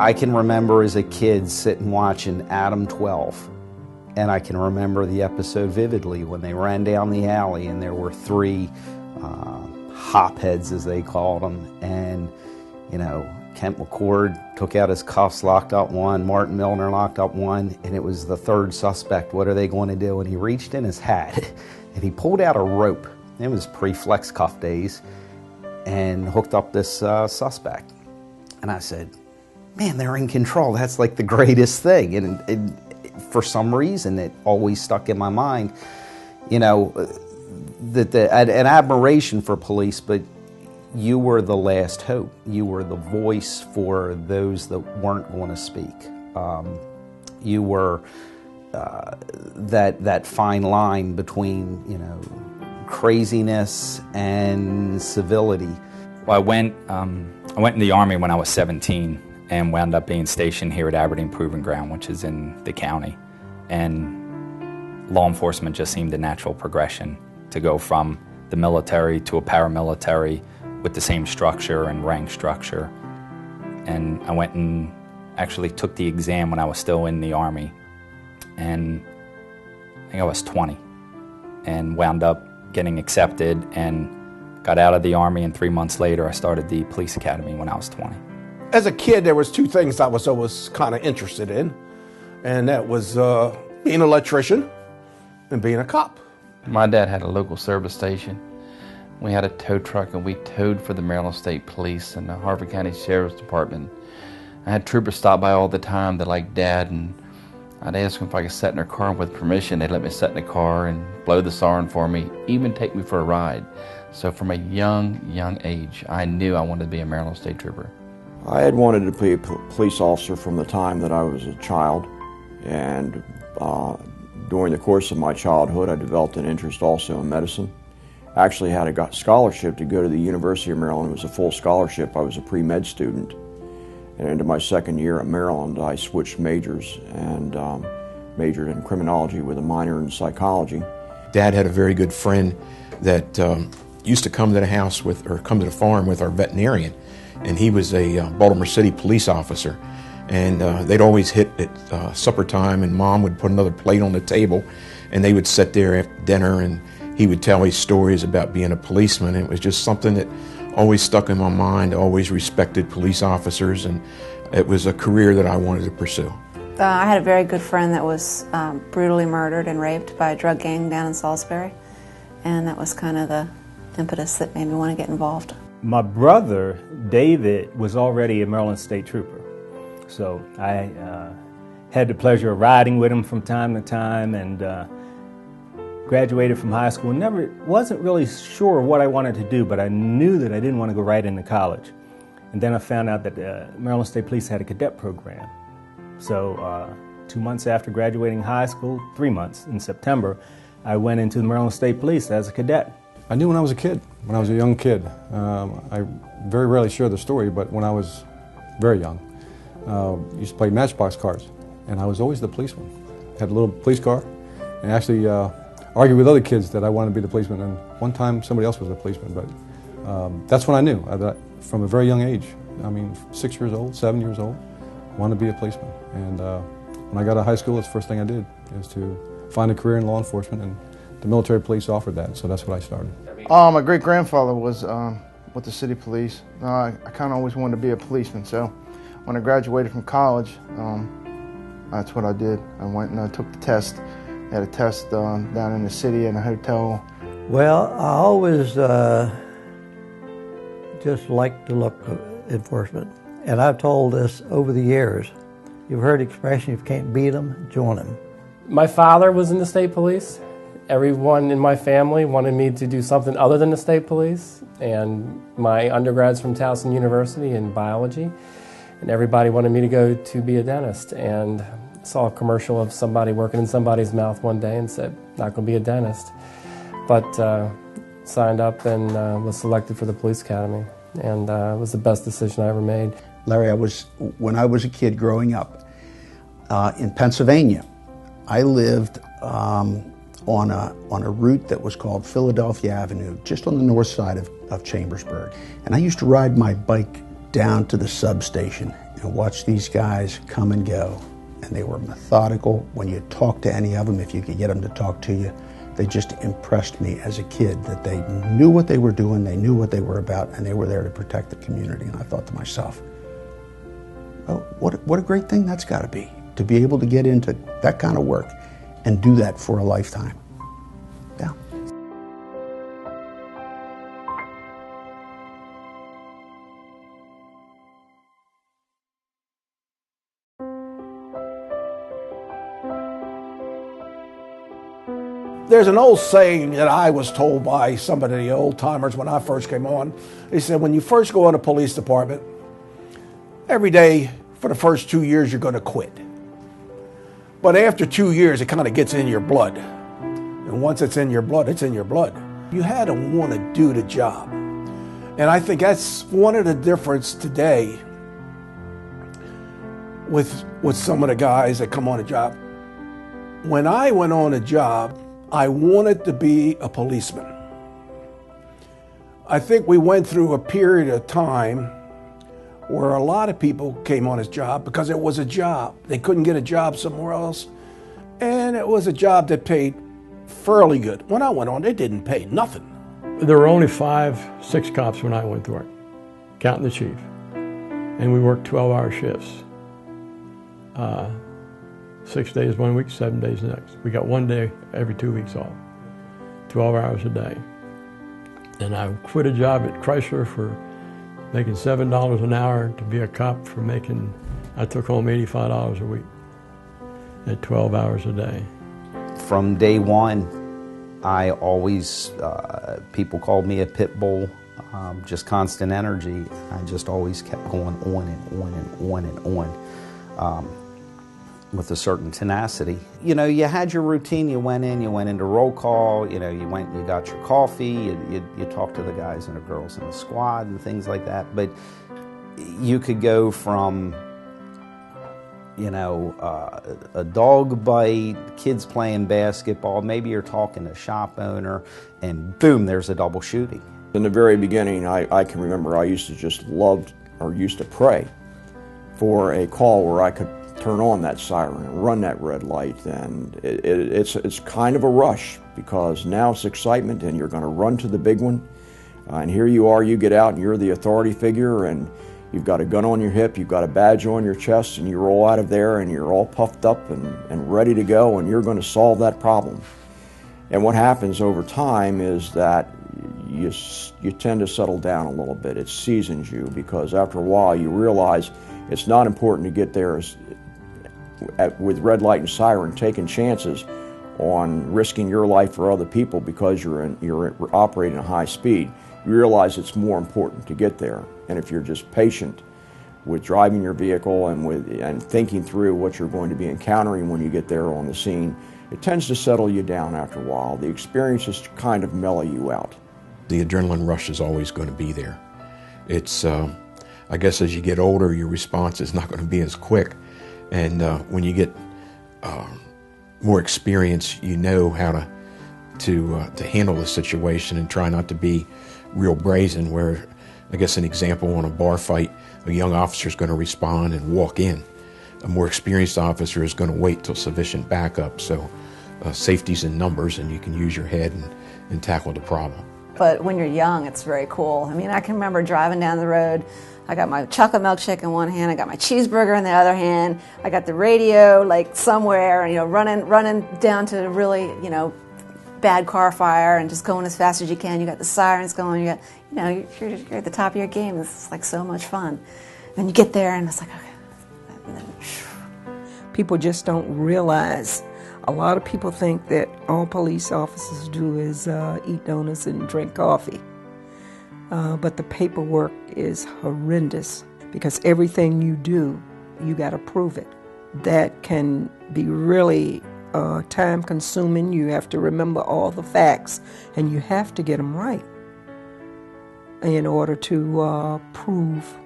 I can remember as a kid sitting watching Adam 12, and I can remember the episode vividly when they ran down the alley and there were three hopheads, as they called them, and Kent McCord took out his cuffs, locked up one, Martin Milner locked up one, and it was the third suspect. What are they going to do? And he reached in his hat and he pulled out a rope. It was pre-flex cuff days, and hooked up this suspect. And I said, man, they're in control. That's like the greatest thing. And for some reason, it always stuck in my mind, that an admiration for police, but you were the last hope. You were the voice for those that weren't going to speak. You were that fine line between, craziness and civility. Well, I went in the Army when I was 17 and wound up being stationed here at Aberdeen Proving Ground, which is in the county. And law enforcement just seemed a natural progression to go from the military to a paramilitary with the same structure and rank structure. And I went and actually took the exam when I was still in the Army. And I think I was 20 and wound up getting accepted and got out of the Army, and 3 months later I started the police academy when I was 20. As a kid, there was two things I was always kind of interested in, and that was being an electrician and being a cop. My dad had a local service station. We had a tow truck, and we towed for the Maryland State Police and the Harford County Sheriff's Department. I had troopers stop by all the time that liked Dad, and I'd ask them if I could sit in their car, and with permission they'd let me sit in the car and blow the siren for me, even take me for a ride. So from a young age, I knew I wanted to be a Maryland State Trooper. I had wanted to be a police officer from the time that I was a child, and during the course of my childhood I developed an interest also in medicine. I actually had a scholarship to go to the University of Maryland. It was a full scholarship. I was a pre-med student. And into my second year at Maryland, I switched majors and majored in criminology with a minor in psychology. Dad had a very good friend that used to come to the house come to the farm with our veterinarian, and he was a Baltimore City police officer. And they'd always hit at supper time, and Mom would put another plate on the table, and they would sit there after dinner, and he would tell me stories about being a policeman. It was just something that always stuck in my mind. I always respected police officers, and it was a career that I wanted to pursue. I had a very good friend that was brutally murdered and raped by a drug gang down in Salisbury, and that was kind of the impetus that made me want to get involved. My brother, David, was already a Maryland State Trooper, so I had the pleasure of riding with him from time to time, and graduated from high school. Wasn't really sure what I wanted to do, but I knew that I didn't want to go right into college. And then I found out that Maryland State Police had a cadet program. So 2 months after graduating high school, 3 months in September, I went into the Maryland State Police as a cadet. I knew when I was a kid, when I was a young kid. I very rarely share the story, but when I was very young, I used to play matchbox cards, and I was always the policeman. Had a little police car, and actually argued with other kids that I wanted to be the policeman, and one time somebody else was the policeman, but that's when I knew, that from a very young age, 6 years old, 7 years old, wanted to be a policeman. And when I got out of high school, that's the first thing I did, is to find a career in law enforcement, and the military police offered that, so that's what I started. My great-grandfather was with the city police. I kind of always wanted to be a policeman, so when I graduated from college, that's what I did. I went and I took the test. I had a test down in the city in a hotel. Well, I always just liked to look at enforcement. And I've told this over the years. You've heard the expression, if you can't beat them, join them. My father was in the state police. Everyone in my family wanted me to do something other than the state police. And my undergrad's from Towson University in biology. And everybody wanted me to go to be a dentist. And saw a commercial of somebody working in somebody's mouth one day and said, not going to be a dentist. But signed up and was selected for the police academy. And it was the best decision I ever made. Larry, when I was a kid growing up in Pennsylvania, I lived on a route that was called Philadelphia Avenue, just on the north side of Chambersburg. And I used to ride my bike down to the substation. and watched these guys come and go. And they were methodical. When you talked to any of them, if you could get them to talk to you, they just impressed me as a kid that they knew what they were doing, they knew what they were about, and they were there to protect the community. And I thought to myself, oh, what a great thing that's got to be able to get into that kind of work and do that for a lifetime. Yeah. There's an old saying that I was told by some of the old timers when I first came on. They said, when you first go in a police department, every day for the first 2 years, you're going to quit. But after 2 years, it kind of gets in your blood. And once it's in your blood, it's in your blood. You had to want to do the job. And I think that's one of the difference today with some of the guys that come on a job. When I went on a job, I wanted to be a policeman. I think we went through a period of time where a lot of people came on his job because it was a job. They couldn't get a job somewhere else, and it was a job that paid fairly good. When I went on, it didn't pay nothing. There were only 5, 6 cops when I went to work, counting the chief, and we worked 12-hour shifts. 6 days one week, 7 days the next. We got 1 day every 2 weeks off, 12 hours a day. And I quit a job at Chrysler for making $7 an hour to be a cop for making, I took home $85 a week at 12 hours a day. From day one, I always, people called me a pit bull, just constant energy. I just always kept going on and on and on and on. With a certain tenacity. You know, you had your routine, you went into roll call, you know, you went and you got your coffee, you talked to the guys and the girls in the squad and things like that, but you could go from, you know, a dog bite, kids playing basketball, maybe you're talking to a shop owner, and boom, there's a double shooting. In the very beginning, I can remember I used to just love, or used to pray for a call where I could turn on that siren and run that red light, and it's kind of a rush because now it's excitement and you're going to run to the big one, and here you are, you get out and you're the authority figure and you've got a gun on your hip, you've got a badge on your chest, and you roll out of there and you're all puffed up and ready to go, and you're going to solve that problem. And what happens over time is that you tend to settle down a little bit. It seasons you because after a while you realize it's not important to get there with red light and siren, taking chances on risking your life for other people because you're operating at high speed. You realize it's more important to get there. And if you're just patient with driving your vehicle and thinking through what you're going to be encountering when you get there on the scene, it tends to settle you down after a while. The experiences kind of mellow you out. The adrenaline rush is always going to be there. It's, I guess as you get older, your response is not going to be as quick. And when you get more experience, you know how to handle the situation and try not to be real brazen. Where, I guess an example, on a bar fight, a young officer is going to respond and walk in. A more experienced officer is going to wait till sufficient backup. So safety's in numbers, and you can use your head and tackle the problem. But when you're young, it's very cool. I mean, I can remember driving down the road. I got my chocolate milkshake in one hand, I got my cheeseburger in the other hand, I got the radio like somewhere, you know, running down to really, you know, bad car fire and just going as fast as you can. You got the sirens going, you're at the top of your game. This is like so much fun. And you get there and it's like, okay. People just don't realize. A lot of people think that all police officers do is eat donuts and drink coffee. But the paperwork is horrendous because everything you do, you got to prove it. That can be really time consuming. You have to remember all the facts and you have to get them right in order to prove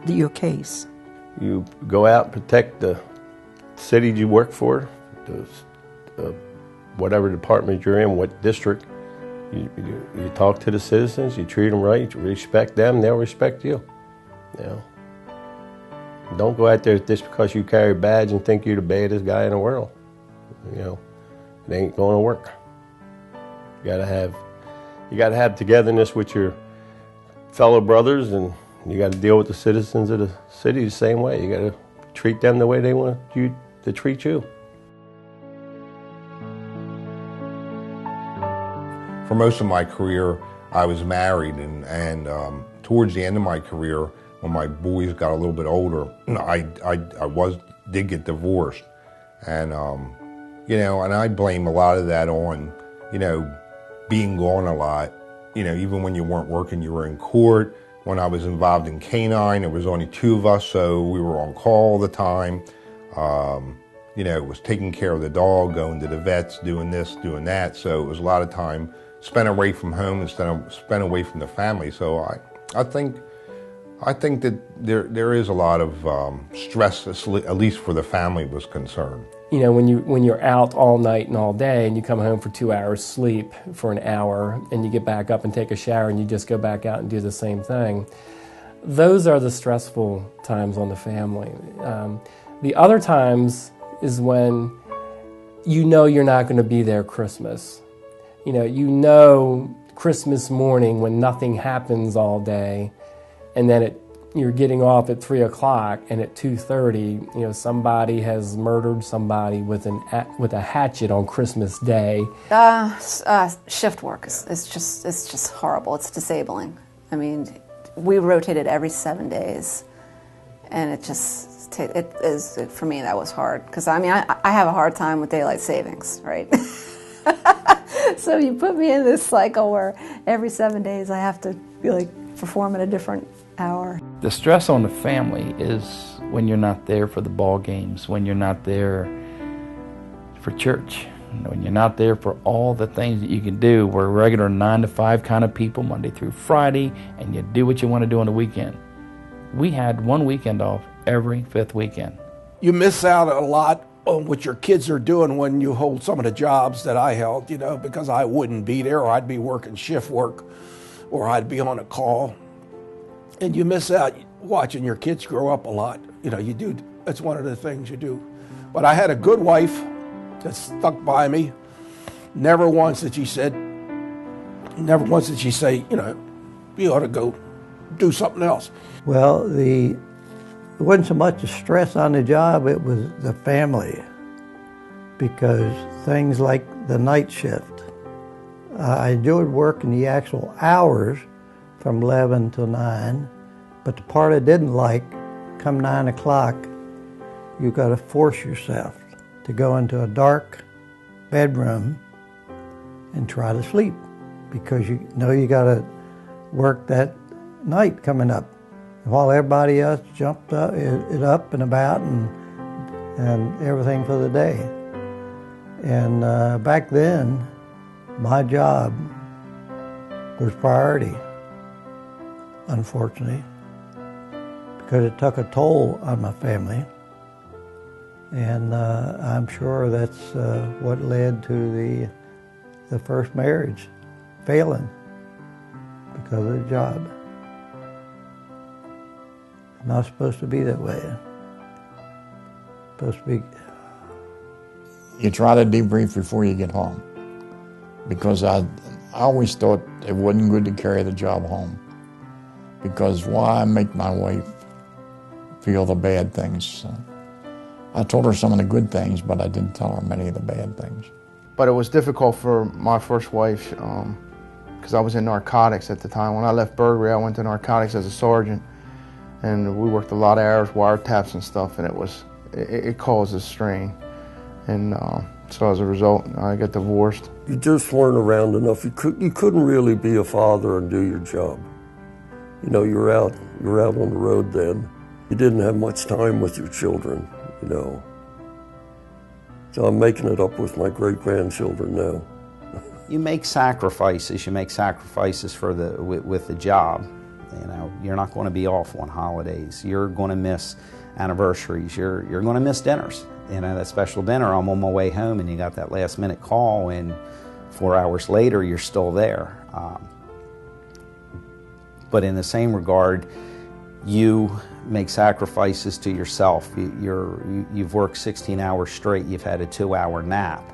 your case. You go out and protect the city you work for, whatever department you're in, what district. You talk to the citizens, you treat them right, you respect them, they'll respect you. You know? Don't go out there just because you carry a badge and think you're the baddest guy in the world. You know, it ain't going to work. You gotta have togetherness with your fellow brothers, and you got to deal with the citizens of the city the same way. You got to treat them the way they want you to treat you. For most of my career, I was married, and towards the end of my career, when my boys got a little bit older, I did get divorced, and you know, and I blame a lot of that on, you know, being gone a lot. You know, even when you weren't working, you were in court. When I was involved in canine, there was only 2 of us, so we were on call all the time. You know, it was taking care of the dog, going to the vets, doing this, doing that. So it was a lot of time spent away from home instead of spent away from the family. So I think that there is a lot of stress, at least for the family was concerned. You know, when you're out all night and all day and you come home for 2 hours sleep for an hour and you get back up and take a shower and you just go back out and do the same thing, those are the stressful times on the family. The other times is when you know you're not going to be there Christmas. You know Christmas morning when nothing happens all day, and then you're getting off at 3 o'clock, and at 2:30, you know, somebody has murdered somebody with a hatchet on Christmas Day. Shift work is just horrible. It's disabling. I mean, we rotated every 7 days, and for me that was hard, because I mean I have a hard time with daylight savings, right? So you put me in this cycle where every 7 days I have to be like perform at a different hour. The stress on the family is when you're not there for the ball games, when you're not there for church, when you're not there for all the things that you can do. We're regular 9 to 5 kind of people, Monday through Friday, and you do what you want to do on the weekend. We had 1 weekend off every 5th weekend. You miss out a lot on what your kids are doing when you hold some of the jobs that I held, you know, because I wouldn't be there, or I'd be working shift work, or I'd be on a call. And you miss out watching your kids grow up a lot. You know, you do. That's one of the things you do. But I had a good wife that stuck by me. Never once did she say, you know, you ought to go do something else. Well, it wasn't so much the stress on the job, it was the family. Because things like the night shift, I enjoyed working the actual hours from 11 till 9, but the part I didn't like, come 9 o'clock, you got to force yourself to go into a dark bedroom and try to sleep, because you know you got to work that night coming up, while everybody else jumped up and about and everything for the day. And back then, my job was priority, unfortunately, because it took a toll on my family. And I'm sure that's what led to the first marriage failing, because of the job. It's not supposed to be that way. It's supposed to be. You try to debrief before you get home, because I always thought it wasn't good to carry the job home, because why make my wife feel the bad things? I told her some of the good things, but I didn't tell her many of the bad things. But it was difficult for my first wife, because I was in narcotics at the time. When I left burglary, I went to narcotics as a sergeant, and we worked a lot of hours, wiretaps and stuff, and it causes strain. And so as a result, I got divorced. You just weren't around enough. You couldn't really be a father and do your job. You know, you're out on the road then. You didn't have much time with your children, you know. So I'm making it up with my great-grandchildren now. You make sacrifices. You make sacrifices with the job. You know, you're not going to be off on holidays. You're going to miss anniversaries. You're going to miss dinners. You know, that special dinner, I'm on my way home and you got that last minute call, and 4 hours later you're still there. But in the same regard, you make sacrifices to yourself. You've worked 16 hours straight, you've had a 2-hour nap,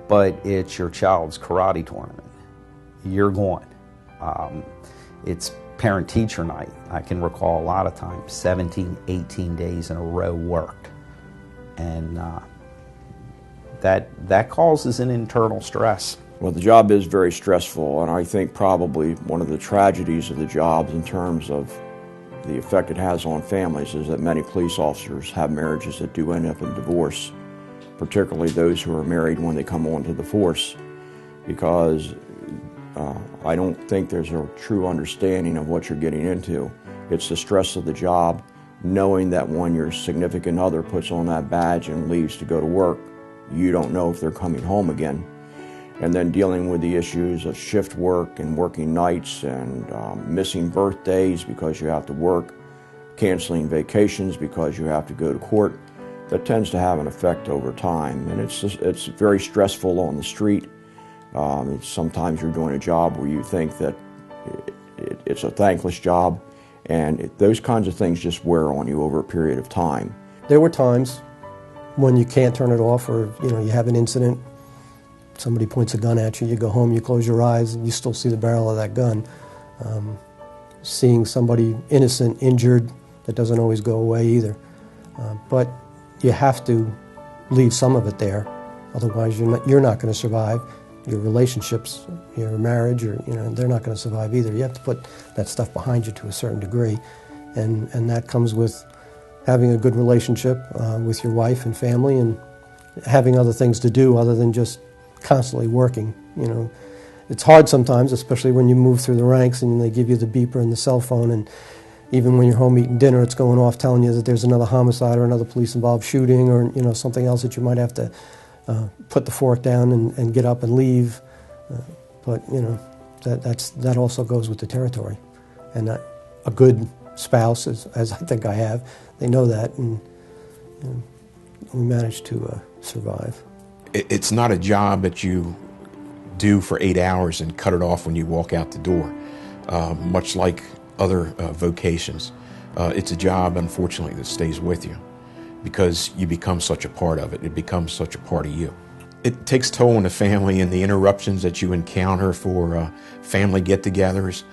but it's your child's karate tournament. You're going. It's parent-teacher night. I can recall a lot of times, 17, 18 days in a row worked. And that causes an internal stress. Well, the job is very stressful, and I think probably one of the tragedies of the job in terms of the effect it has on families is that many police officers have marriages that do end up in divorce, particularly those who are married when they come onto the force, because I don't think there's a true understanding of what you're getting into. It's the stress of the job, knowing that when your significant other puts on that badge and leaves to go to work, you don't know if they're coming home again. And then dealing with the issues of shift work and working nights and missing birthdays because you have to work, canceling vacations because you have to go to court. That tends to have an effect over time, and it's very stressful on the street. Sometimes you're doing a job where you think that it's a thankless job, and those kinds of things just wear on you over a period of time. There were times when you can't turn it off, or you have an incident, somebody points a gun at you, you go home, you close your eyes, and you still see the barrel of that gun. Seeing somebody innocent injured, that doesn't always go away either. But you have to leave some of it there, otherwise you're not going to survive. Your relationships, your marriage, they're not going to survive either. You have to put that stuff behind you to a certain degree, and that comes with having a good relationship with your wife and family, and having other things to do other than just constantly working. It's hard sometimes, especially when you move through the ranks and they give you the beeper and the cell phone, and even when you're home eating dinner, it's going off telling you that there's another homicide or another police-involved shooting, or something else that you might have to put the fork down and get up and leave. But that also goes with the territory. And a good spouse, as I think I have, they know that, and we manage to survive. It's not a job that you do for 8 hours and cut it off when you walk out the door, much like other vocations. It's a job, unfortunately, that stays with you, because you become such a part of it. It becomes such a part of you. It takes toll on the family and the interruptions that you encounter for family get-togethers.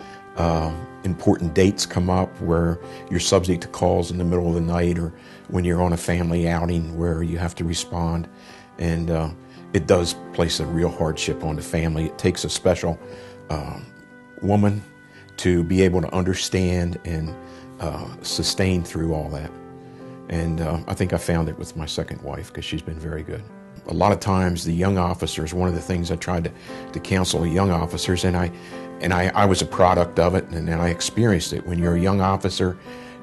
Important dates come up where you're subject to calls in the middle of the night, or when you're on a family outing where you have to respond. And it does place a real hardship on the family. It takes a special woman to be able to understand and sustain through all that. And I think I found it with my second wife, because she's been very good. A lot of times the young officers, one of the things I tried to counsel the young officers, and I was a product of it, and I experienced it. When you're a young officer,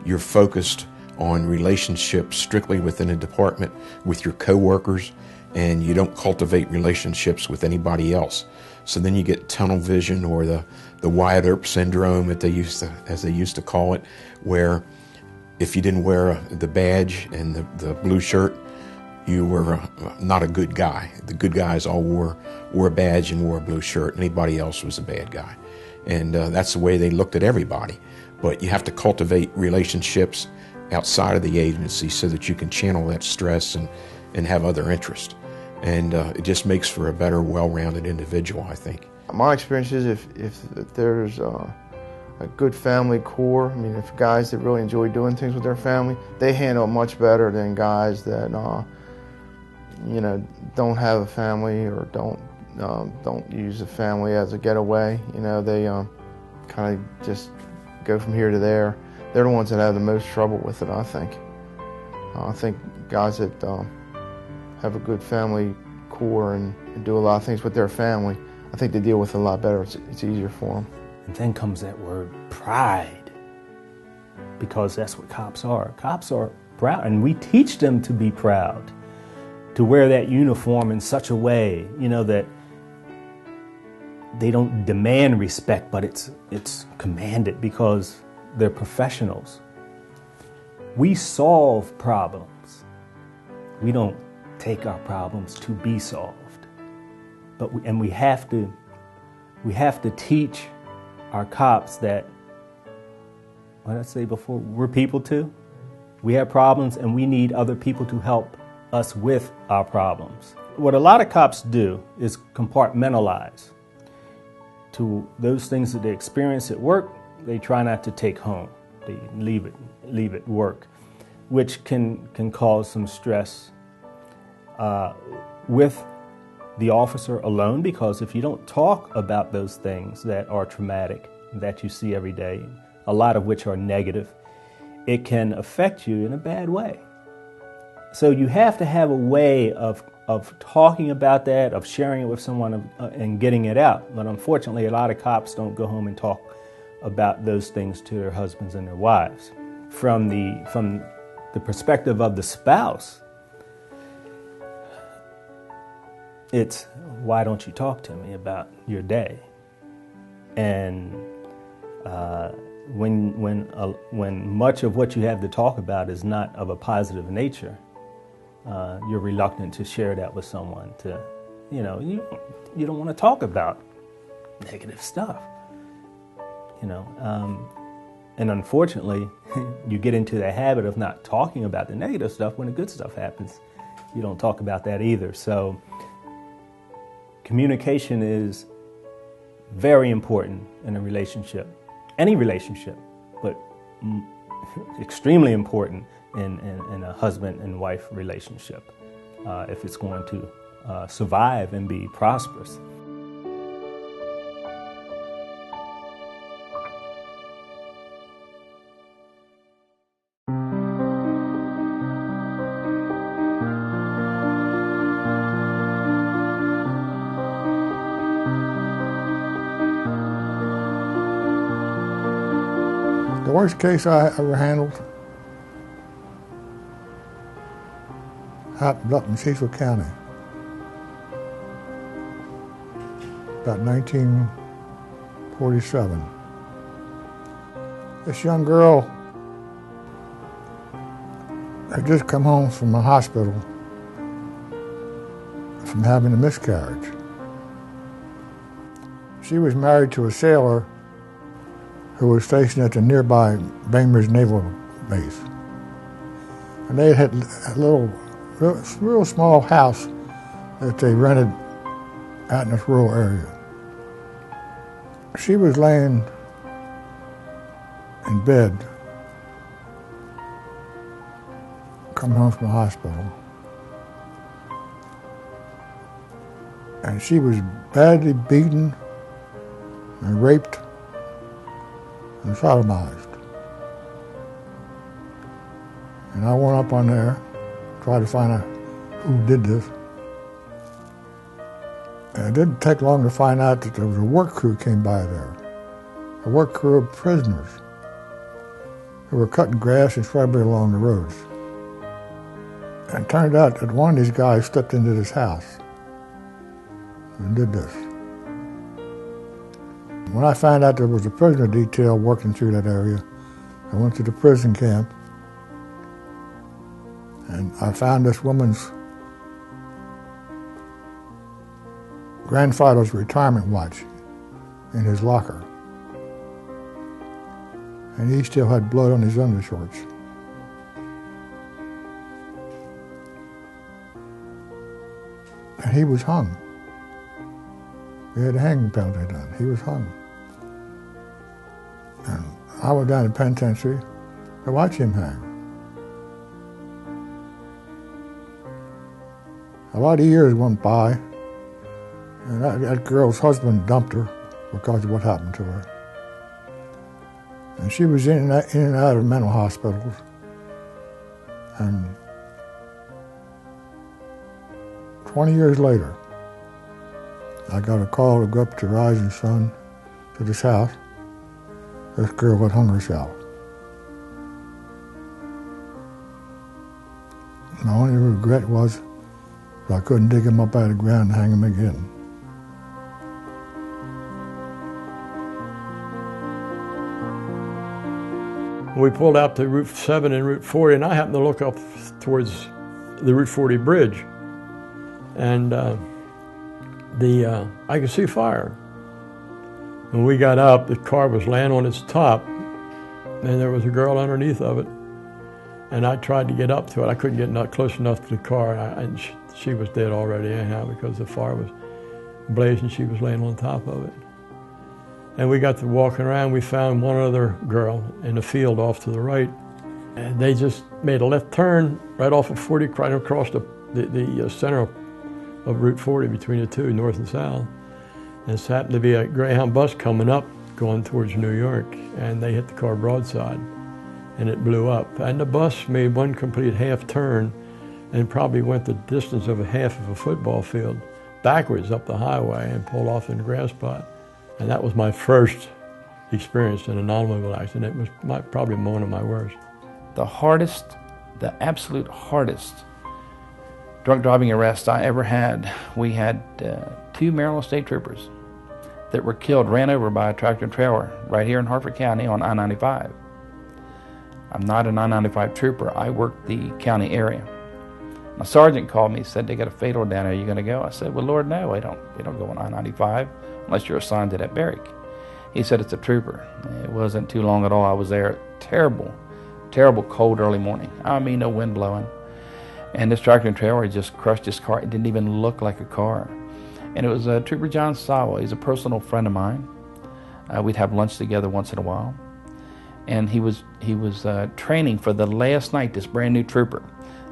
you're focused on relationships strictly within a department with your coworkers, and you don't cultivate relationships with anybody else. So then you get tunnel vision, or the Wyatt Earp syndrome, as they used to call it, where if you didn't wear the badge and the blue shirt, you were not a good guy. The good guys all wore a badge and wore a blue shirt. Anybody else was a bad guy. And that's the way they looked at everybody. But you have to cultivate relationships outside of the agency so that you can channel that stress and have other interests. And it just makes for a better, well-rounded individual, I think. My experience is if there's a good family core, if guys that really enjoy doing things with their family, they handle it much better than guys that don't have a family, or don't use a family as a getaway. They kind of just go from here to there. They're the ones that have the most trouble with it, I think. I think guys that have a good family core and do a lot of things with their family, I think they deal with it a lot better. It's easier for them. And then comes that word, pride, because that's what cops are. Cops are proud, and we teach them to be proud, to wear that uniform in such a way, that they don't demand respect, but it's commanded, because they're professionals. We solve problems. We don't take our problems to be solved. But we have to teach our cops that what did I say before? We're people too. We have problems and we need other people to help us with our problems. What a lot of cops do is compartmentalize to those things that they experience at work. They try not to take home. They leave at work, which can cause some stress with the officer alone, because if you don't talk about those things that are traumatic that you see every day, a lot of which are negative, it can affect you in a bad way. So you have to have a way of talking about that, of sharing it with someone, and getting it out. But unfortunately, a lot of cops don't go home and talk about those things to their husbands and their wives. From the perspective of the spouse, it's, why don't you talk to me about your day? And when much of what you have to talk about is not of a positive nature, you're reluctant to share that with someone. You don't want to talk about negative stuff. And unfortunately, you get into the habit of not talking about the negative stuff. When the good stuff happens, you don't talk about that either. So communication is very important in a relationship, any relationship, but extremely important in a husband and wife relationship if it's going to survive and be prosperous. The worst case I ever handled happened up in Cecil County, about 1947. This young girl had just come home from the hospital from having a miscarriage. She was married to a sailor who was stationed at the nearby Bainbridge Naval Base. And they had a little, real small house that they rented out in this rural area. She was laying in bed, coming home from the hospital. And she was badly beaten and raped and sodomized. And I went up on there, tried to find out who did this. And it didn't take long to find out that there was a work crew came by there, a work crew of prisoners who were cutting grass and shrubbery along the roads. And it turned out that one of these guys stepped into this house and did this. When I found out there was a prisoner detail working through that area, I went to the prison camp and I found this woman's grandfather's retirement watch in his locker. And he still had blood on his undershorts. And he was hung. We had a hanging penalty done. He was hung. And I went down to the penitentiary to watch him hang. A lot of years went by, and that girl's husband dumped her because of what happened to her. And she was in and out of mental hospitals. And 20 years later, I got a call to go up to Rising Sun to this house. This girl had hung herself. My only regret was that I couldn't dig him up out of the ground and hang him again. We pulled out to Route 7 and Route 40, and I happened to look up towards the Route 40 bridge, and I could see fire. When we got up, the car was laying on its top, and there was a girl underneath of it. And I tried to get up to it. I couldn't get close enough to the car, and she was dead already anyhow because the fire was blazing. She was laying on top of it. And we got to walking around. We found one other girl in the field off to the right. And they just made a left turn right off of 40, right across the center of Route 40 between the two, north and south. And this happened to be a Greyhound bus coming up, going towards New York, and they hit the car broadside, and it blew up. And the bus made one complete half turn and probably went the distance of a half of a football field backwards up the highway and pulled off in the grass plot. And that was my first experience in an automobile accident. It was probably one of my worst. The hardest, the absolute hardest drunk driving arrest I ever had, we had 2 Maryland State Troopers that were killed, ran over by a tractor and trailer right here in Harford County on I-95. I'm not an I-95 trooper. I work the county area. My sergeant called me, said they got a fatal down there. Are you going to go? I said, well, Lord, no, we don't go on I-95 unless you're assigned to that barrack. He said, it's a trooper. It wasn't too long at all. I was there. Terrible, terrible cold early morning. I mean, no wind blowing. And this tractor and trailer just crushed his car. It didn't even look like a car. And it was Trooper John Sawa. He's a personal friend of mine. We'd have lunch together once in a while. And he was training for the last night, this brand new trooper.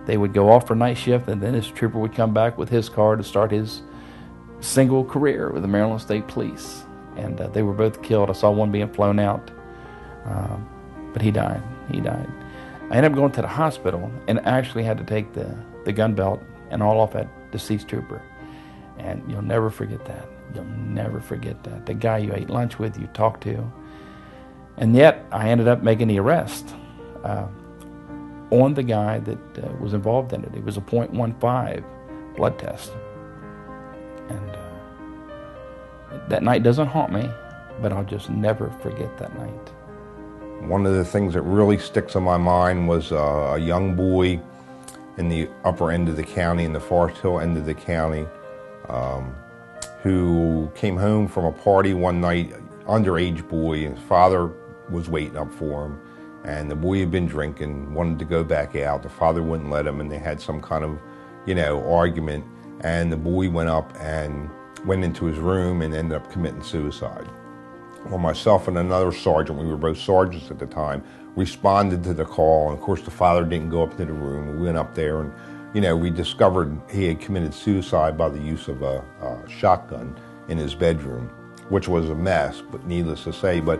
They would go off for night shift, and then this trooper would come back with his car to start his single career with the Maryland State Police. And they were both killed. I saw one being flown out, but he died. He died. I ended up going to the hospital and actually had to take the gun belt and all off that deceased trooper. And you'll never forget that. You'll never forget that. The guy you ate lunch with, you talked to. And yet, I ended up making the arrest on the guy that was involved in it. It was a .15 blood test. And that night doesn't haunt me, but I'll just never forget that night. One of the things that really sticks in my mind was a young boy in the upper end of the county, in the Forest Hill end of the county, who came home from a party one night, underage boy. His father was waiting up for him, and the boy had been drinking, wanted to go back out. The father wouldn't let him, and they had some kind of, argument, and the boy went up and went into his room and ended up committing suicide. Well, myself and another sergeant, we were both sergeants at the time, responded to the call, and of course the father didn't go up to the room. We went up there and, we discovered he had committed suicide by the use of a shotgun in his bedroom, which was a mess, but needless to say. But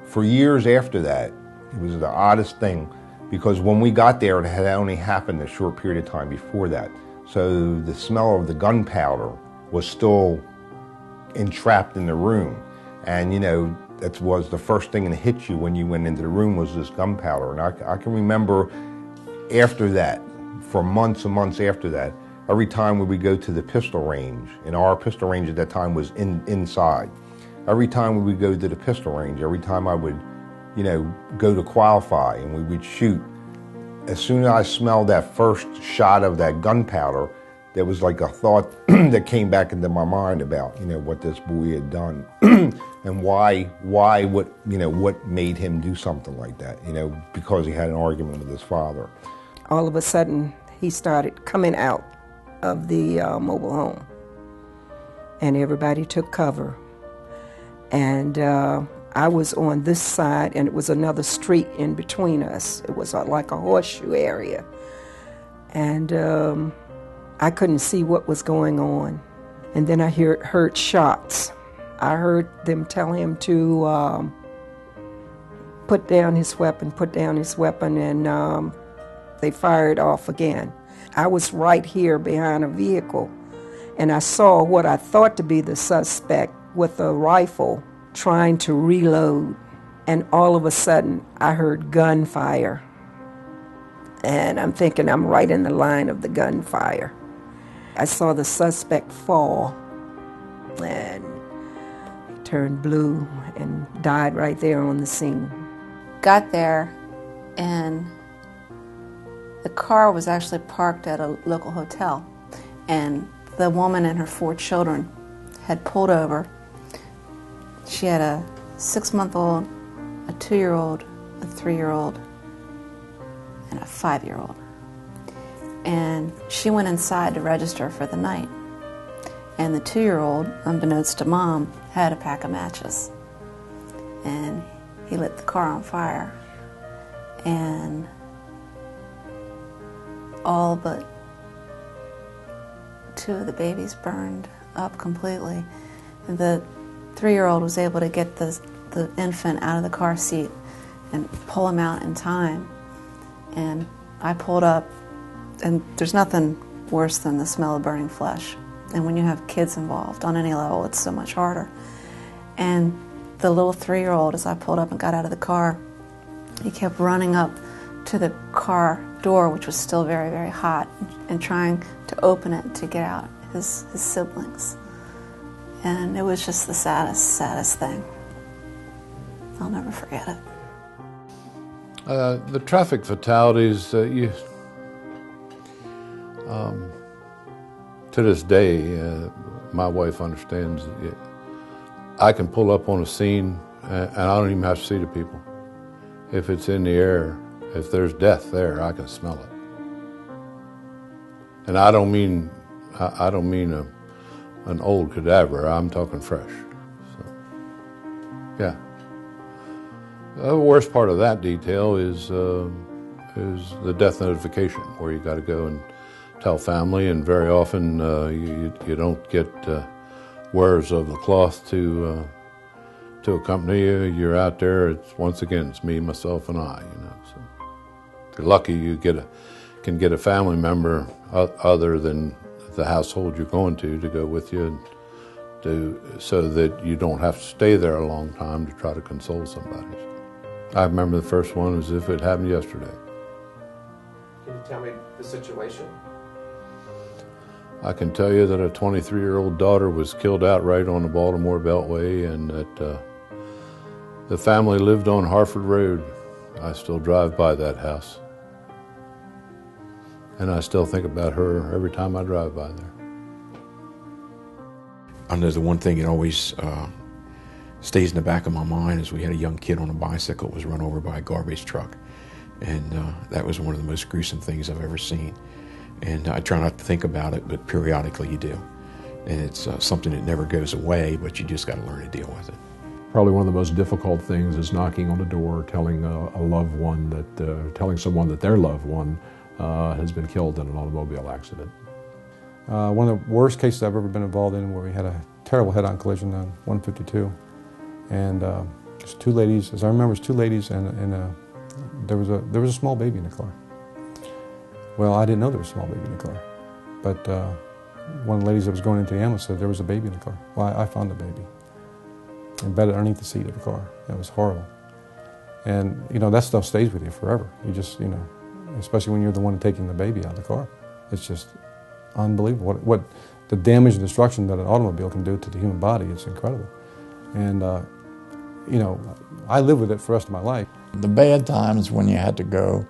for years after that, it was the oddest thing, because when we got there, it had only happened a short period of time before that. So the smell of the gunpowder was still entrapped in the room. And, that was the first thing that hit you when you went into the room was this gunpowder. And I can remember after that, for months and months after that, every time we would go to the pistol range, and our pistol range at that time was inside. Every time we would go to the pistol range, every time I would, go to qualify and we would shoot, as soon as I smelled that first shot of that gunpowder, there was like a thought that came back into my mind about, what this boy had done and what made him do something like that, because he had an argument with his father. All of a sudden, he started coming out of the mobile home, and everybody took cover. And I was on this side, and it was another street in between us. It was like a horseshoe area. And I couldn't see what was going on. And then I heard shots. I heard them tell him to put down his weapon, and they fired off again. I was right here behind a vehicle, and I saw what I thought to be the suspect with a rifle trying to reload. And all of a sudden, I heard gunfire. And I'm thinking I'm right in the line of the gunfire. I saw the suspect fall, and he turned blue and died right there on the scene. Got there, and the car was actually parked at a local hotel, and the woman and her 4 children had pulled over. She had a 6-month-old a 2-year-old, a 3-year-old, and a 5-year-old. And she went inside to register for the night. And the 2-year-old, unbeknownst to Mom, had a pack of matches. And he lit the car on fire. And all but 2 of the babies burned up completely. And the 3-year-old was able to get the infant out of the car seat and pull him out in time. And I pulled up, and there's nothing worse than the smell of burning flesh. And when you have kids involved on any level, it's so much harder. And the little 3-year-old, as I pulled up and got out of the car, he kept running up to the car door, which was still very, very hot, and trying to open it to get out his siblings. And it was just the saddest thing. I'll never forget it. The traffic fatalities, to this day, my wife understands that I can pull up on a scene and I don't even have to see the people. If it's in the air, if there's death there, I can smell it. And I don't mean an old cadaver. I'm talking fresh. So, yeah. The worst part of that detail is the death notification, where you got to go and tell family, and very often you don't get wearers of the cloth to accompany you. You're out there. Once again, it's me, myself, and I. So if you're lucky, you can get a family member other than the household you're going to go with you, so that you don't have to stay there a long time to try to console somebody. I remember the first one as if it happened yesterday. Can you tell me the situation? I can tell you that a 23-year-old daughter was killed outright on the Baltimore Beltway, and that the family lived on Harford Road. I still drive by that house. And I still think about her every time I drive by there. I know the one thing that always stays in the back of my mind is we had a young kid on a bicycle that was run over by a garbage truck. And that was one of the most gruesome things I've ever seen. And I try not to think about it, but periodically you do. And it's something that never goes away, but you just got to learn to deal with it. Probably one of the most difficult things is knocking on the door, telling a loved one that, telling someone that their loved one has been killed in an automobile accident. One of the worst cases I've ever been involved in, where we had a terrible head-on collision on 152, and there's 2 ladies. As I remember, it's 2 ladies, and there was a small baby in the car. Well, I didn't know there was a small baby in the car, but one of the ladies that was going into the ambulance said there was a baby in the car. Well, I found the baby embedded underneath the seat of the car. It was horrible, and that stuff stays with you forever. You just especially when you're the one taking the baby out of the car. It's just unbelievable what the damage and destruction that an automobile can do to the human body. It's incredible. And I live with it for the rest of my life. The bad times when you had to go,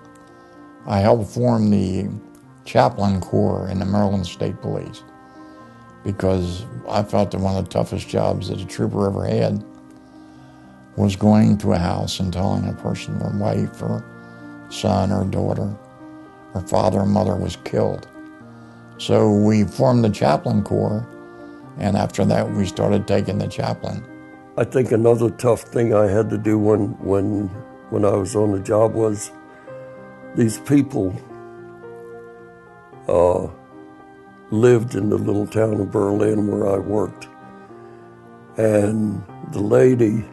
I helped form the chaplain corps in the Maryland State Police, because I felt that one of the toughest jobs that a trooper ever had was going to a house and telling a person their wife or son or daughter or father or mother was killed. So we formed the chaplain corps, and after that we started taking the chaplain. I think another tough thing I had to do when I was on the job was these people lived in the little town of Berlin where I worked, and the lady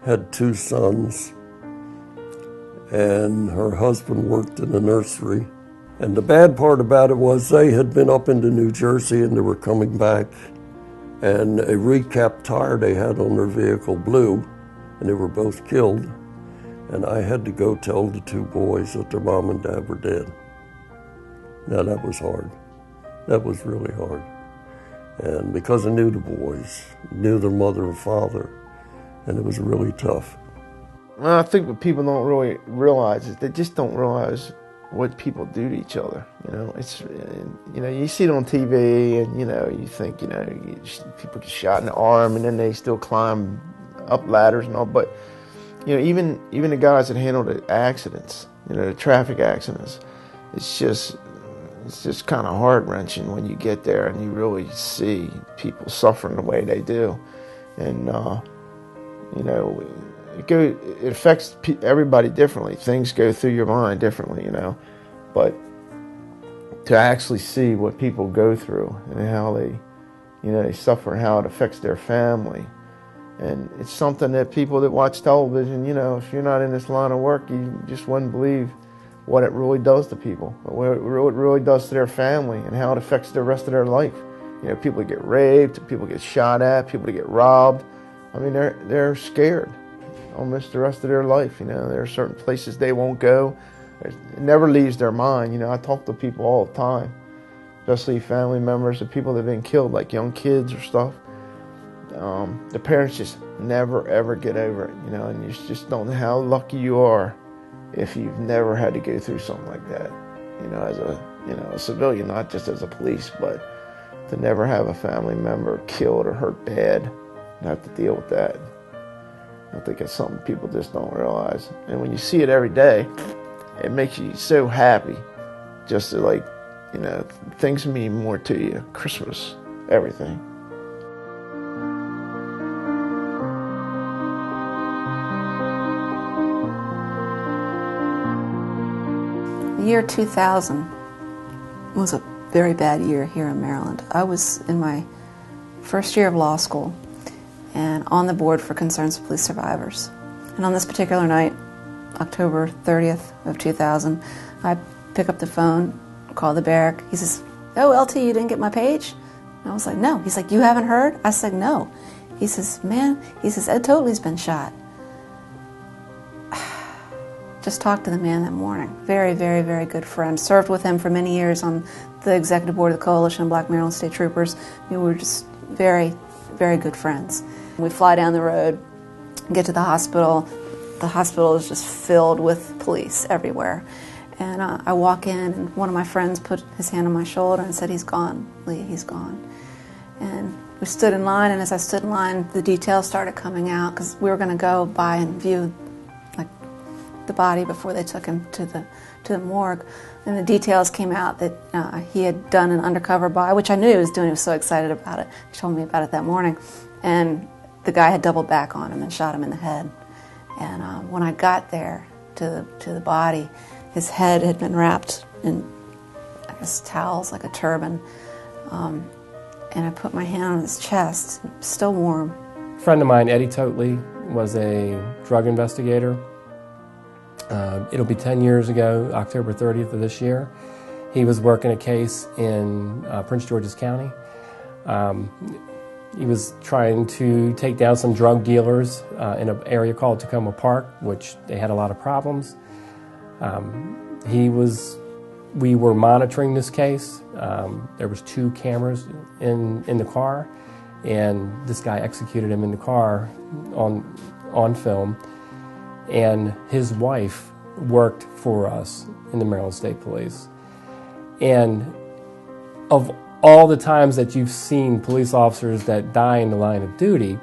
had 2 sons, and her husband worked in a nursery. And the bad part about it was they had been up into New Jersey and they were coming back, and a recap tire they had on their vehicle blew, and they were both killed. And I had to go tell the 2 boys that their mom and dad were dead. Now that was hard. That was really hard. And because I knew the boys, knew their mother and father, and it was really tough. Well, I think what people don't really realize is they just don't realize what people do to each other. It's you see it on TV, and you think people get shot in the arm, and then they still climb up ladders and all. But you know, even the guys that handle the accidents, you know, the traffic accidents, it's just kind of heart-wrenching when you get there and you really see people suffering the way they do. And, you know, it affects everybody differently. Things go through your mind differently, you know. But to actually see what people go through and how they, you know, they suffer and how it affects their family. And it's something that people that watch television, you know, if you're not in this line of work, you just wouldn't believe what it really does to people, what it really does to their family, and how it affects the rest of their life. You know, people get raped, people get shot at, people get robbed. I mean, they're scared almost the rest of their life. You know, there are certain places they won't go. It never leaves their mind. You know, I talk to people all the time, especially family members of people that have been killed, like young kids or stuff. The parents just never ever get over it, you know, and you just don't know how lucky you are if you've never had to go through something like that, you know, as a civilian, not just as a police, but to never have a family member killed or hurt bad and have to deal with that. I think it's something people just don't realize. And when you see it every day, it makes you so happy just to, like, you know, things mean more to you. Christmas, everything. The year 2000 was a very bad year here in Maryland. I was in my first year of law school and on the board for Concerns of Police Survivors. And on this particular night, October 30th of 2000, I pick up the phone, call the barrack. He says, "Oh, LT, you didn't get my page?" And I was like, "No." He's like, "You haven't heard?" I said, "No." He says, "Man," he says, "Ed Totley's been shot." Just talked to the man that morning. Very, very, very good friend. Served with him for many years on the executive board of the Coalition of Black Maryland State Troopers. We were just very, very good friends. We fly down the road, get to the hospital. The hospital is just filled with police everywhere. And I walk in, and one of my friends put his hand on my shoulder and said, "He's gone, Lee, he's gone." And we stood in line, and as I stood in line, the details started coming out because we were going to go by and view the body before they took him to the morgue. And the details came out that he had done an undercover buy, which I knew he was doing. He was so excited about it. He told me about it that morning. And the guy had doubled back on him and shot him in the head. And when I got there to the body, his head had been wrapped in, I guess, towels, like a turban. And I put my hand on his chest, still warm. A friend of mine, Eddie Totley, was a drug investigator. It'll be 10 years ago, October 30th of this year. He was working a case in Prince George's County. He was trying to take down some drug dealers in an area called Tacoma Park, which they had a lot of problems. We were monitoring this case. There was 2 cameras in the car, and this guy executed him in the car on film. And his wife worked for us in the Maryland State Police. And of all the times that you've seen police officers that die in the line of duty,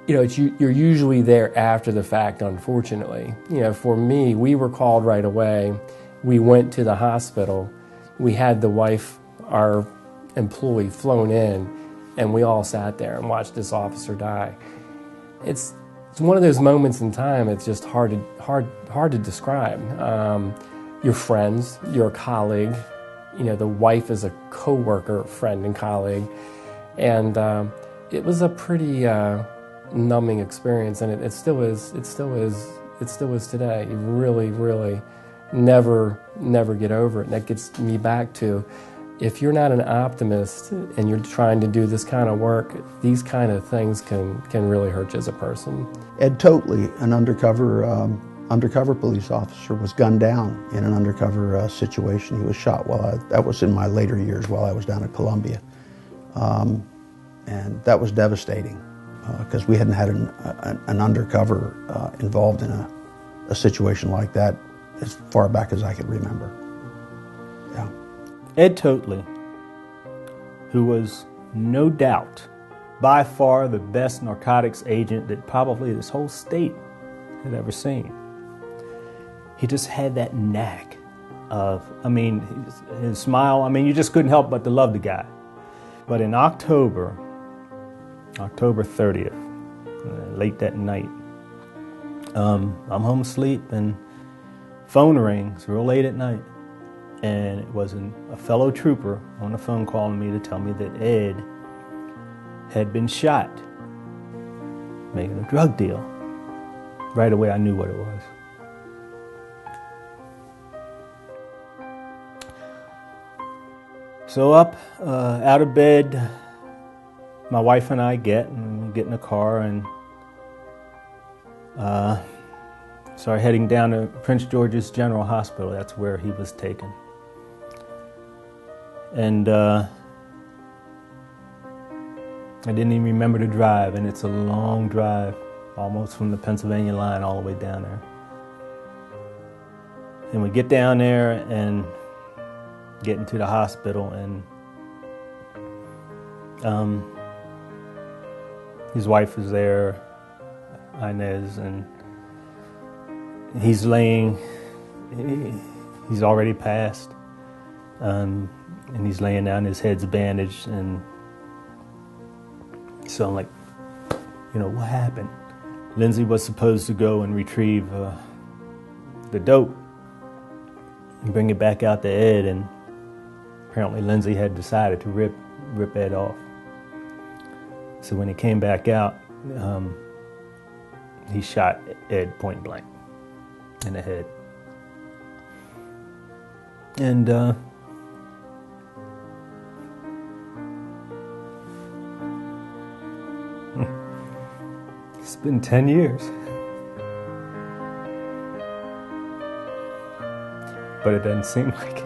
you know, you're usually there after the fact, unfortunately. You know, for me, we were called right away. We went to the hospital. We had the wife, our employee, flown in, and we all sat there and watched this officer die. It's one of those moments in time. It's just hard to describe. Your friends, your colleague, you know, the wife is a co-worker, friend, and colleague, and it was a pretty numbing experience, and it still is. It still is today. You really, really never get over it, and that gets me back to, if you're not an optimist and you're trying to do this kind of work, these kind of things can really hurt you as a person. Ed Totley, an undercover police officer, was gunned down in an undercover situation. He was shot that was in my later years while I was down at Columbia. And that was devastating because we hadn't had an undercover involved in a situation like that as far back as I could remember. Yeah. Ed Totley, who was no doubt by far the best narcotics agent that probably this whole state had ever seen. He just had that knack of, I mean, his smile, I mean, you just couldn't help but to love the guy. But in October 30th, late that night, I'm home asleep and phone rings real late at night. And it was a fellow trooper on the phone calling me to tell me that Ed had been shot making a drug deal. Right away I knew what it was. So up, out of bed, my wife and I get in the car and started heading down to Prince George's General Hospital. That's where he was taken. And I didn't even remember to drive, and it's a long drive, almost from the Pennsylvania line all the way down there. And we get down there and get into the hospital, and his wife is there, Inez, and he's already passed, and he's laying down, his head's bandaged, and so I'm like, you know, what happened? Lindsay was supposed to go and retrieve the dope and bring it back out to Ed, and apparently Lindsay had decided to rip Ed off. So when he came back out, he shot Ed point blank in the head. And it's been 10 years. But it doesn't seem like it.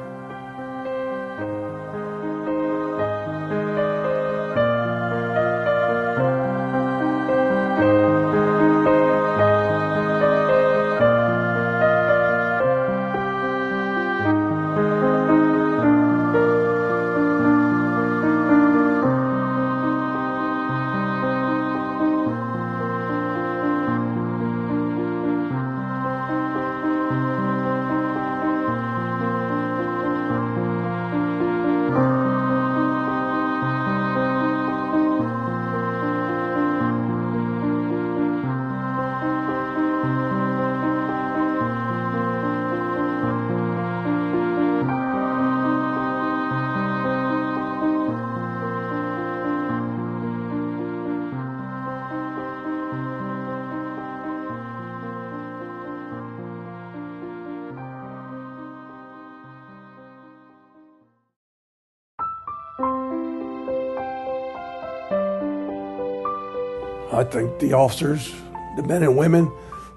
I think the officers, the men and women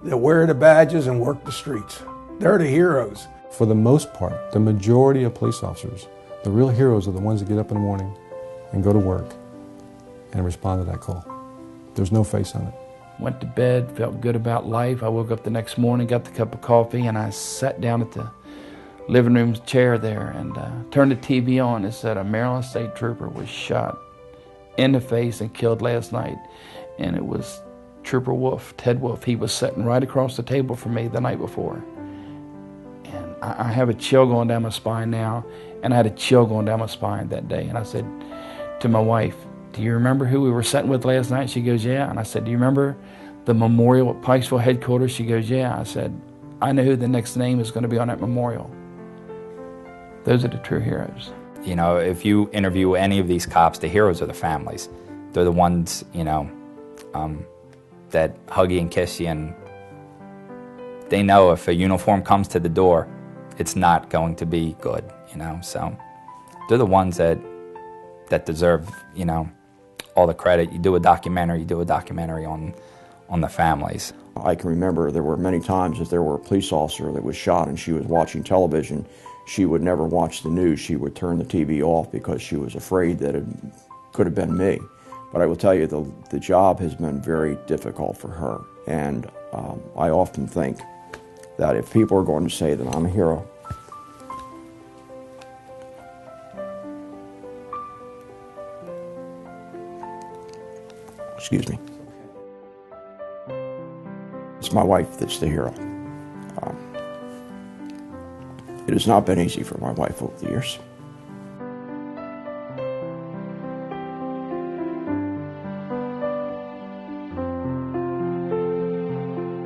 that wear the badges and work the streets, they're the heroes. For the most part, the majority of police officers, the real heroes are the ones that get up in the morning and go to work and respond to that call. There's no face on it. Went to bed, felt good about life. I woke up the next morning, got the cup of coffee, and I sat down at the living room chair there and turned the TV on. It said a Maryland State Trooper was shot in the face and killed last night. And it was Trooper Wolf, Ted Wolf. He was sitting right across the table from me the night before. And I have a chill going down my spine now, and I had a chill going down my spine that day. And I said to my wife, do you remember who we were sitting with last night? She goes, yeah. And I said, do you remember the memorial at Pikesville headquarters? She goes, yeah. I said, I know who the next name is going to be on that memorial. Those are the true heroes. You know, if you interview any of these cops, the heroes are the families. They're the ones, you know, that hug you and kiss you, and they know if a uniform comes to the door, it's not going to be good, you know. So they're the ones that deserve, you know, all the credit. You do a documentary on the families. I can remember there were many times that there were a police officer that was shot and she was watching television. She would never watch the news. She would turn the TV off because she was afraid that it could have been me. But I will tell you, the job has been very difficult for her. And I often think that if people are going to say that I'm a hero, Excuse me. It's my wife that's the hero. It has not been easy for my wife over the years.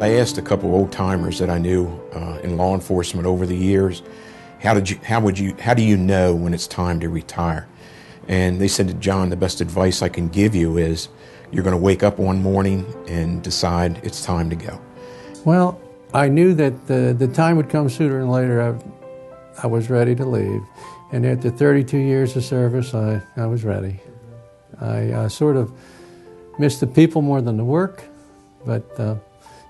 I asked a couple old timers that I knew in law enforcement over the years, how do you know when it's time to retire? And they said, John, the best advice I can give you is you're going to wake up one morning and decide it's time to go. Well, I knew that the time would come sooner than later. I was ready to leave. And after 32 years of service, I was ready. I sort of missed the people more than the work, but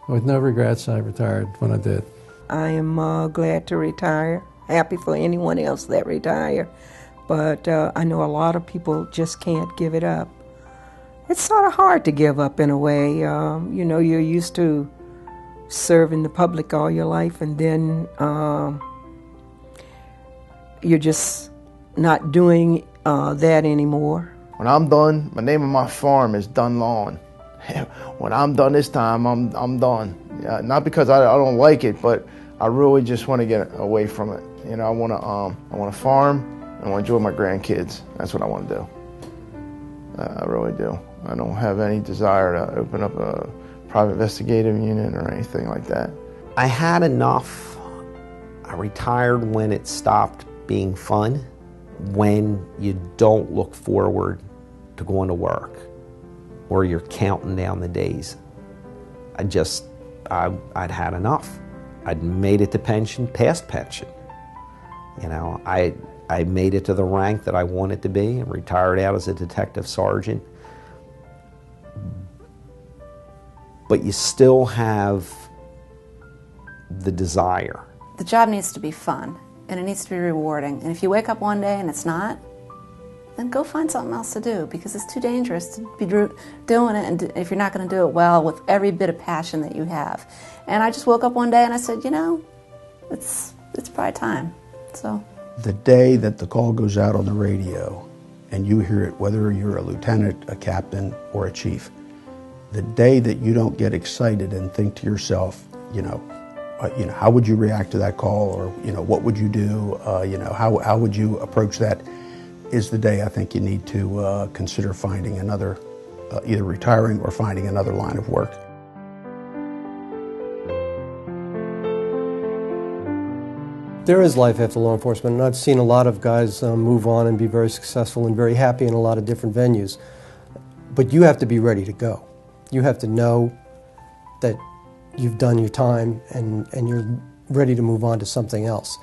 with no regrets, I retired when I did. I am glad to retire, happy for anyone else that retire, but I know a lot of people just can't give it up. It's sort of hard to give up in a way. You know, you're used to serving the public all your life, and then you're just not doing that anymore. When I'm done, my name on my farm is Done Lawn. When I'm done this time, I'm done. Not because I don't like it, but I really just want to get away from it. You know, I want to farm and I want to enjoy my grandkids. That's what I want to do. I really do. I don't have any desire to open up a private investigative unit or anything like that. I had enough. I retired when it stopped being fun, when you don't look forward to going to work, or you're counting down the days. I'd had enough. I'd made it to pension, past pension. You know, I made it to the rank that I wanted to be and retired out as a detective sergeant. But you still have the desire. The job needs to be fun, and it needs to be rewarding. And if you wake up one day and it's not, then go find something else to do, because it's too dangerous to be doing it, and if you're not going to do it well with every bit of passion that you have. And I just woke up one day and I said, you know, it's probably time. So the day that the call goes out on the radio and you hear it, whether you're a lieutenant, a captain, or a chief, the day that you don't get excited and think to yourself, how would you react to that call, or what would you do? How would you approach that? Is the day I think you need to consider finding another, either retiring or finding another line of work. There is life after law enforcement, and I've seen a lot of guys move on and be very successful and very happy in a lot of different venues. But you have to be ready to go. You have to know that you've done your time and you're ready to move on to something else.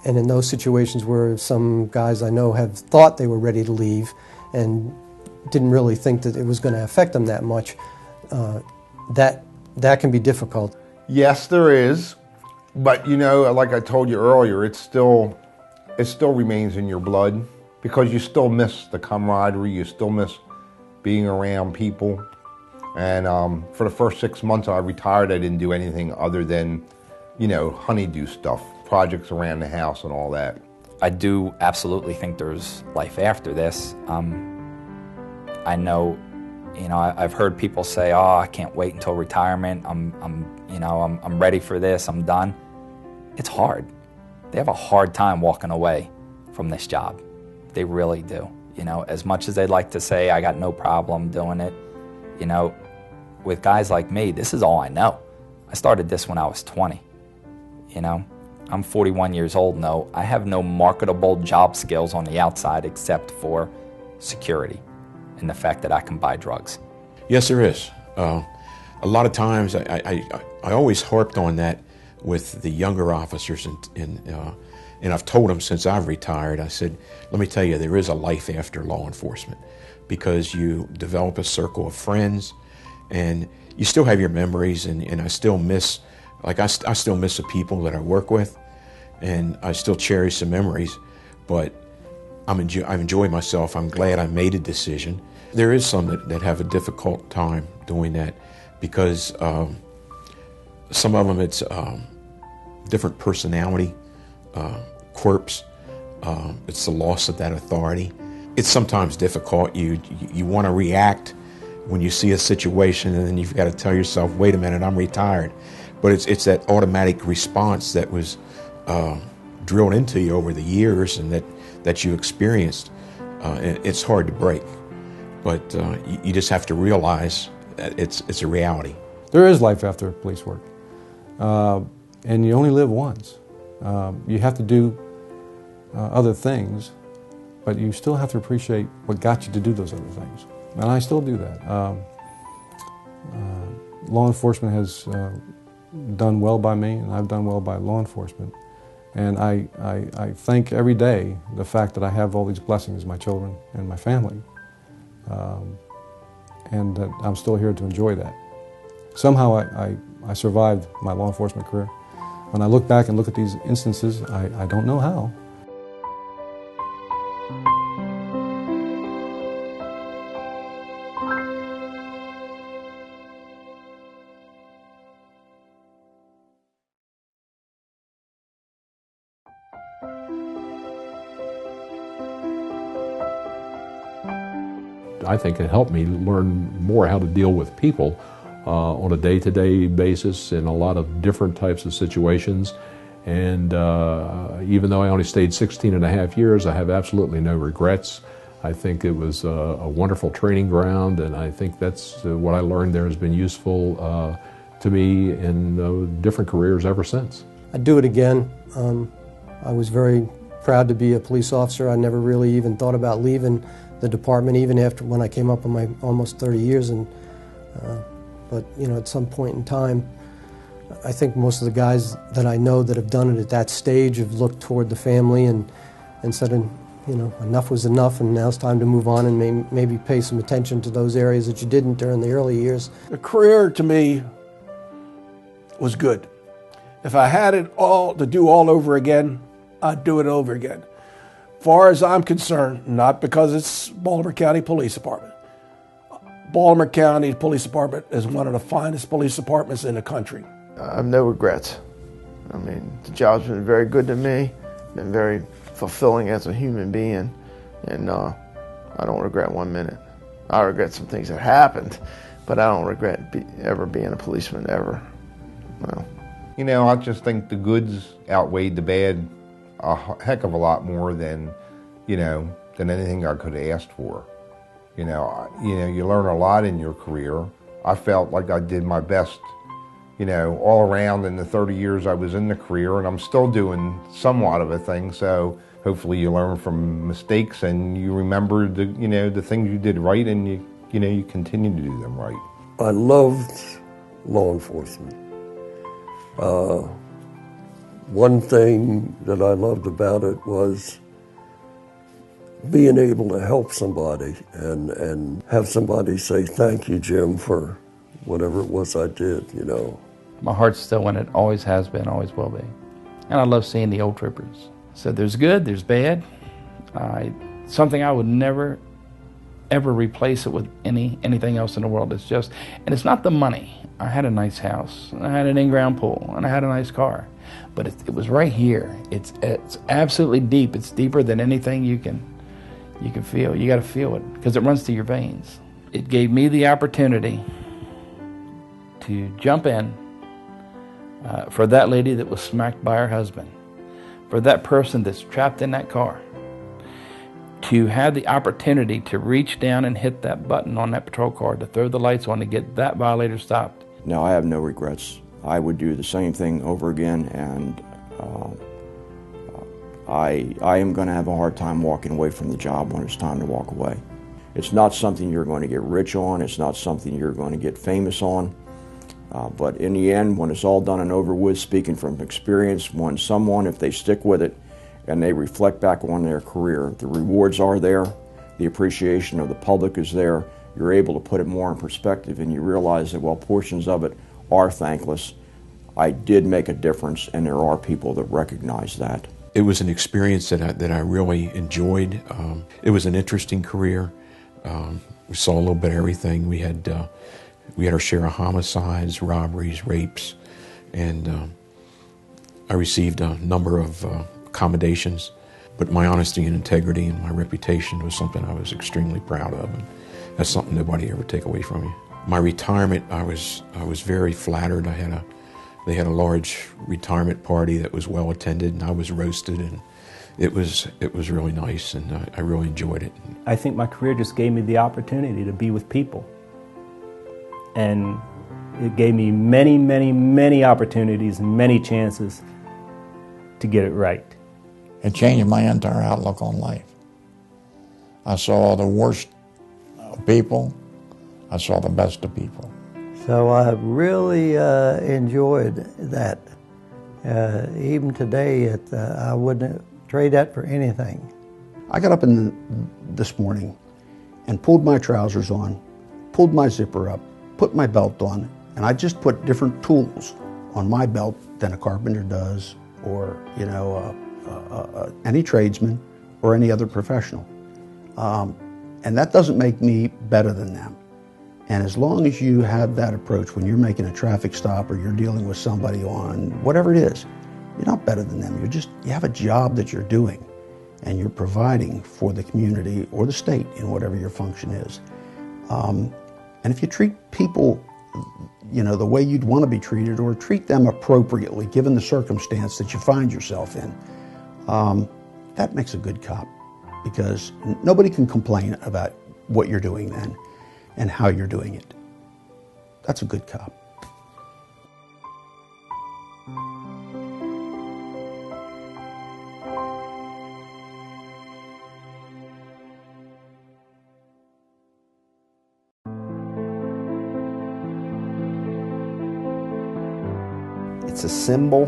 And in those situations where some guys I know have thought they were ready to leave and didn't really think that it was going to affect them that much, that can be difficult. Yes, there is. But, like I told you earlier, it still remains in your blood, because you still miss the camaraderie, you still miss being around people. And for the first 6 months I retired, I didn't do anything other than, honeydew stuff, projects around the house and all that. I do absolutely think there's life after this. I know, I've heard people say, "Oh, I can't wait until retirement. I'm ready for this. I'm done." It's hard. They have a hard time walking away from this job. They really do. As much as they'd like to say, "I got no problem doing it," with guys like me, this is all I know. I started this when I was 20. I'm 41 years old now. I have no marketable job skills on the outside except for security and the fact that I can buy drugs. Yes, there is. A lot of times, I always harped on that with the younger officers, and I've told them since I've retired, I said, let me tell you, there is a life after law enforcement, because you develop a circle of friends, and you still have your memories, and I still miss, I still miss the people that I work with, and I still cherish some memories, but I've enjoyed myself. I'm glad I made a decision. There is some that have a difficult time doing that, because some of them, it's different personality, quirks. It's the loss of that authority. It's sometimes difficult. You want to react when you see a situation and then you've got to tell yourself, wait a minute, I'm retired. But it's that automatic response that was drilled into you over the years and that you experienced. It's hard to break, but you just have to realize that it's a reality. There is life after police work, and you only live once. You have to do other things, but you still have to appreciate what got you to do those other things. And I still do that. Law enforcement has done well by me, and I've done well by law enforcement. And I thank every day the fact that I have all these blessings, my children and my family, and that I'm still here to enjoy that. Somehow I survived my law enforcement career. When I look back and look at these instances, I don't know how. I think it helped me learn more how to deal with people on a day-to-day basis in a lot of different types of situations. And even though I only stayed 16 and a half years, I have absolutely no regrets. I think it was a wonderful training ground, and I think that's what I learned there has been useful to me in different careers ever since. I'd do it again. I was very proud to be a police officer. I never really even thought about leaving the department, even after when I came up on my almost 30 years. But you know, at some point in time, I think most of the guys that I know that have done it at that stage have looked toward the family and said, you know, enough was enough, and now it's time to move on and maybe pay some attention to those areas that you didn't during the early years. The career to me was good. If I had it all to do all over again, I'd do it over again. Far as I'm concerned, not because it's Baltimore County Police Department. Baltimore County Police Department is one of the finest police departments in the country. I have no regrets. I mean, the job's been very good to me, been very fulfilling as a human being, and I don't regret 1 minute. I regret some things that happened, but I don't regret ever being a policeman, ever. No. You know, I just think the goods outweighed the bad a heck of a lot more than, you know, than anything I could have asked for. You you learn a lot in your career. I felt like I did my best, you know, all around in the 30 years I was in the career, and I'm still doing somewhat of a thing. So hopefully you learn from mistakes and you remember the, you know, the things you did right, and you continue to do them right. I loved law enforcement. One thing that I loved about it was being able to help somebody and have somebody say, thank you, Jim, for whatever it was I did, you know. My heart's still in it, always has been, always will be. And I love seeing the old troopers. So there's good, there's bad. Something I would never, ever replace it with anything else in the world. It's just, and it's not the money. I had a nice house, and I had an in-ground pool, and I had a nice car. But it was right here. It's absolutely deep. It's deeper than anything you can feel. You got to feel it because it runs through your veins. It gave me the opportunity to jump in for that lady that was smacked by her husband, for that person that's trapped in that car, to have the opportunity to reach down and hit that button on that patrol car, to throw the lights on to get that violator stopped. No, I have no regrets. I would do the same thing over again, and I am going to have a hard time walking away from the job when it's time to walk away. It's not something you're going to get rich on. It's not something you're going to get famous on. But in the end, when it's all done and over with, speaking from experience, when someone, if they stick with it and they reflect back on their career, the rewards are there, the appreciation of the public is there, you're able to put it more in perspective, and you realize that while portions of it are thankless, I did make a difference, and there are people that recognize that. It was an experience that I really enjoyed. It was an interesting career. We saw a little bit of everything. We had our share of homicides, robberies, rapes, and I received a number of accommodations. But my honesty and integrity and my reputation was something I was extremely proud of, That's something nobody ever take away from you. My retirement, I was very flattered. They had a large retirement party that was well attended, and I was roasted, and it was really nice, and I really enjoyed it. I think my career just gave me the opportunity to be with people, and it gave me many, many, many opportunities and many chances to get it right. It changed my entire outlook on life. I saw the worst of people. I saw the best of people. So I really enjoyed that. Even today, I wouldn't trade that for anything. I got up this morning and pulled my trousers on, pulled my zipper up, put my belt on, and I just put different tools on my belt than a carpenter does, or any tradesman or any other professional. And that doesn't make me better than them. And as long as you have that approach when you're making a traffic stop or you're dealing with somebody on whatever it is, you're not better than them. You have a job that you're doing, and you're providing for the community or the state in whatever your function is. And if you treat people, the way you'd want to be treated, or treat them appropriately given the circumstance that you find yourself in, that makes a good cop, because nobody can complain about what you're doing then and how you're doing it. That's a good cop. It's a symbol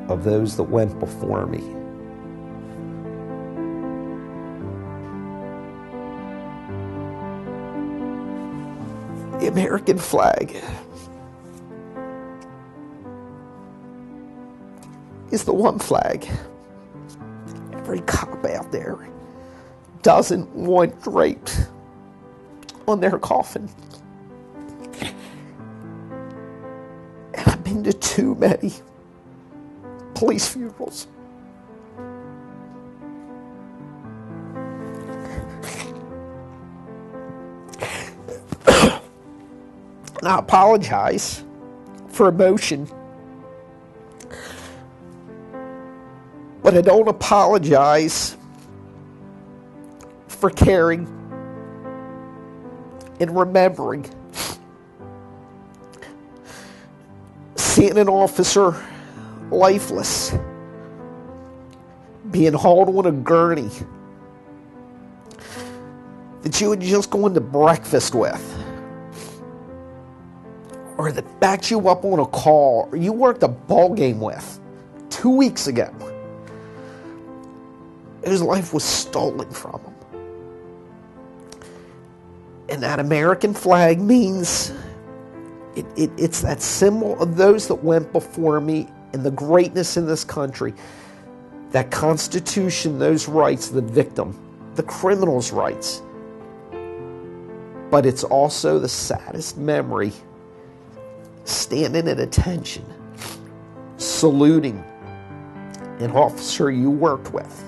of those that went before me. The American flag is the one flag every cop out there doesn't want draped on their coffin. And I've been to too many police funerals. And I apologize for emotion, but I don't apologize for caring and remembering. Seeing an officer lifeless, being hauled on a gurney that you had just gone to breakfast with, or that backed you up on a call, or you worked a ball game with 2 weeks ago, whose life was stolen from him. And that American flag means it's that symbol of those that went before me and the greatness in this country. That Constitution, those rights, the victim, the criminal's rights. But it's also the saddest memory, standing at attention, saluting an officer you worked with.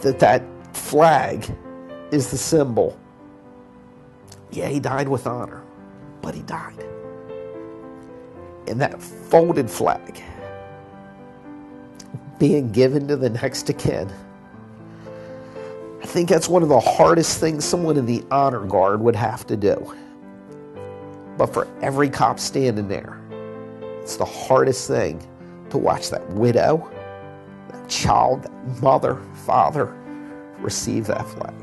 That flag is the symbol. Yeah, he died with honor, but he died. And that folded flag being given to the next of kin, I think that's one of the hardest things someone in the honor guard would have to do. But for every cop standing there, it's the hardest thing to watch that widow, that child, that mother, father receive that flag.